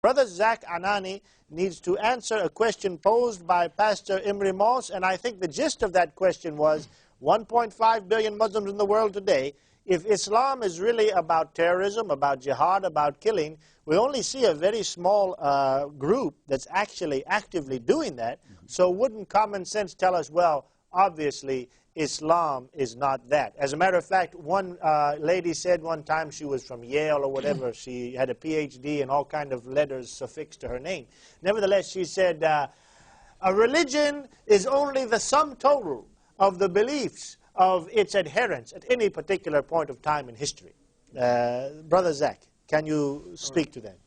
Brother Zach Anani needs to answer a question posed by Pastor Imre Moss, and I think the gist of that question was 1.5 billion Muslims in the world today. If Islam is really about terrorism, about jihad, about killing, we only see a very small group that's actually actively doing that. So wouldn't common sense tell us, well, obviously Islam is not that? As a matter of fact, one lady said one time, she was from Yale or whatever, she had a PhD and all kind of letters suffixed to her name. Nevertheless, she said, a religion is only the sum total of the beliefs of its adherents at any particular point of time in history. Brother Zach, can you speak to that?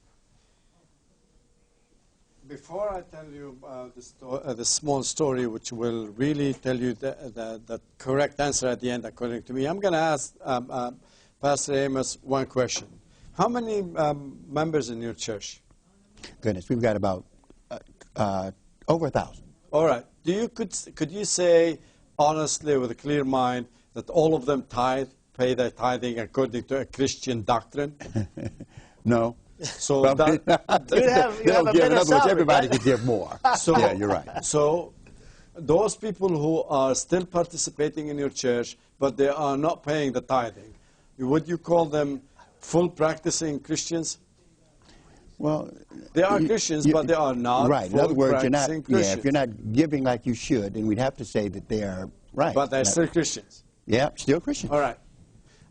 Before I tell you the small story, which will really tell you the correct answer at the end, according to me, I'm going to ask Pastor Amos one question. How many members in your church? Goodness, we've got about over 1,000. All right. Could you say honestly, with a clear mind, that all of them pay their tithing according to a Christian doctrine? No. So you have a in other words, everybody right? could give more. So, yeah, you're right. So those people who are still participating in your church, but they are not paying the tithing, would you call them full practicing Christians? Well, they are Christians, but they are not right. full In other words, practicing Christians. if you're not giving like you should, then we'd have to say that they are right. But they're still Christians. Yeah, still Christians. All right.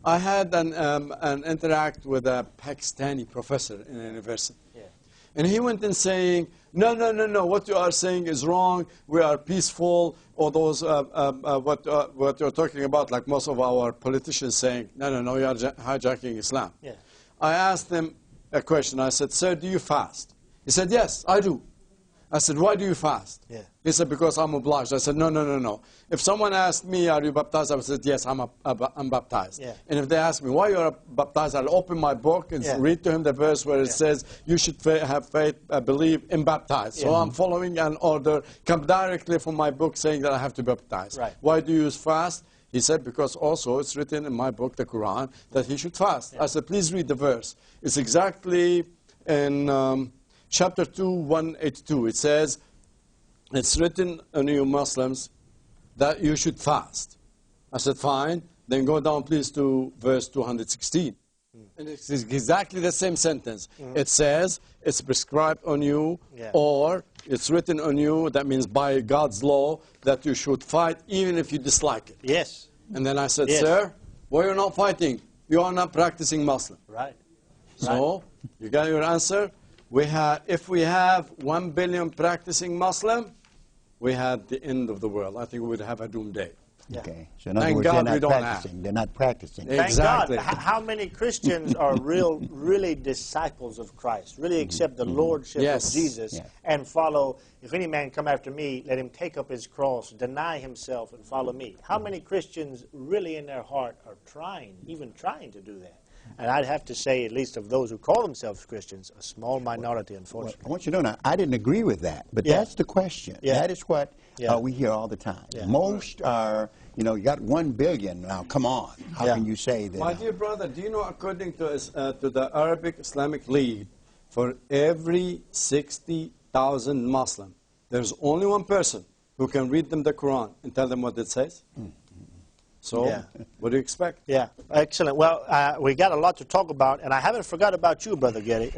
I had an interact with a Pakistani professor in a university. Yeah. And he went in saying, no, what you are saying is wrong. We are peaceful. Or those, what you're talking about, like most of our politicians saying, no, you are hijacking Islam. Yeah. I asked him a question. I said, sir, do you fast? He said, yes, I do. I said, why do you fast? Yeah. He said, because I'm obliged. I said, no. If someone asked me, are you baptized? I would say, yes, I'm baptized. Yeah. And if they ask me, why you are baptized, I'll open my book and read to him the verse where it says, you should have faith, believe, and baptize. So I'm following an order, come directly from my book saying that I have to be baptized. Right. Why do you fast? He said, because also it's written in my book, the Quran, that he should fast. Yeah. I said, please read the verse. It's exactly in chapter 2, 182. It says, it's written on you Muslims that you should fast. I said, fine. Then go down, please, to verse 216. And it's exactly the same sentence. It says, it's prescribed on you, or it's written on you, that means by God's law, that you should fight even if you dislike it. Yes. And then I said, sir, why you're not fighting? You are not practicing Muslim. Right. So, you got your answer? If we have 1 billion practicing Muslim, we had the end of the world. I think we would have a doomsday. Yeah. Okay. So in other words, they're not practicing. They're not practicing. Exactly. Thank God. How many Christians are really disciples of Christ, really accept the lordship of Jesus and follow, if any man come after me, let him take up his cross, deny himself, and follow me. How many Christians really in their heart are even trying to do that? And I'd have to say, at least of those who call themselves Christians, a small minority, unfortunately. Well, I want you to know, now, I didn't agree with that, but that's the question. That is what we hear all the time. Most are, you got 1 billion. Now, come on. How can you say that? My dear brother, do you know, according to the Arabic Islamic League, for every 60,000 Muslim, there's only one person who can read them the Quran and tell them what it says? So, what do you expect? Yeah, excellent. Well, we got a lot to talk about, and I haven't forgot about you, Brother Getty,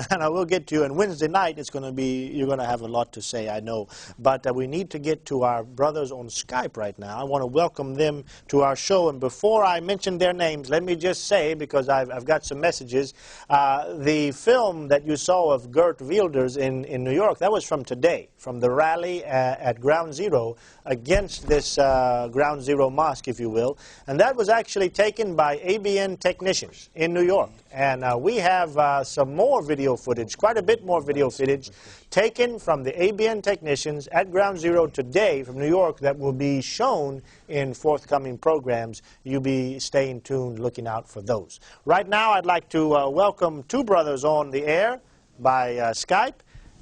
and I will get to you. And Wednesday night, it's going to be, you're going to have a lot to say, I know. But we need to get to our brothers on Skype right now. I want to welcome them to our show. And before I mention their names, let me just say, because I've got some messages, the film that you saw of Geert Wilders in New York, that was from today, from the rally at Ground Zero against this Ground Zero mosque, if you will. And that was actually taken by ABN technicians in New York. And we have some more video footage, quite a bit more video footage, taken from the ABN technicians at Ground Zero today from New York that will be shown in forthcoming programs. You be staying tuned, looking out for those. Right now, I'd like to welcome two brothers on the air by Skype.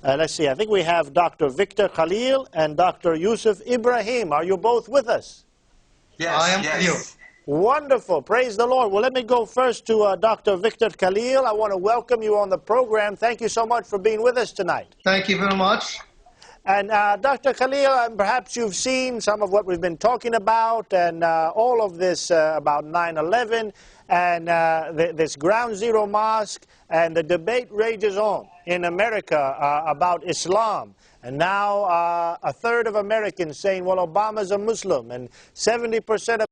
Let's see, I think we have Dr. Victor Khalil and Dr. Yusuf Ibrahim. Are you both with us? Yes, I am with you. Wonderful. Praise the Lord. Well, let me go first to Dr. Victor Khalil. I want to welcome you on the program. Thank you so much for being with us tonight. Thank you very much. And Dr. Khalil, perhaps you've seen some of what we've been talking about and all of this about 9/11 and this Ground Zero Mosque, and the debate rages on in America about Islam. And now a third of Americans saying, well, Obama's a Muslim, and 70% of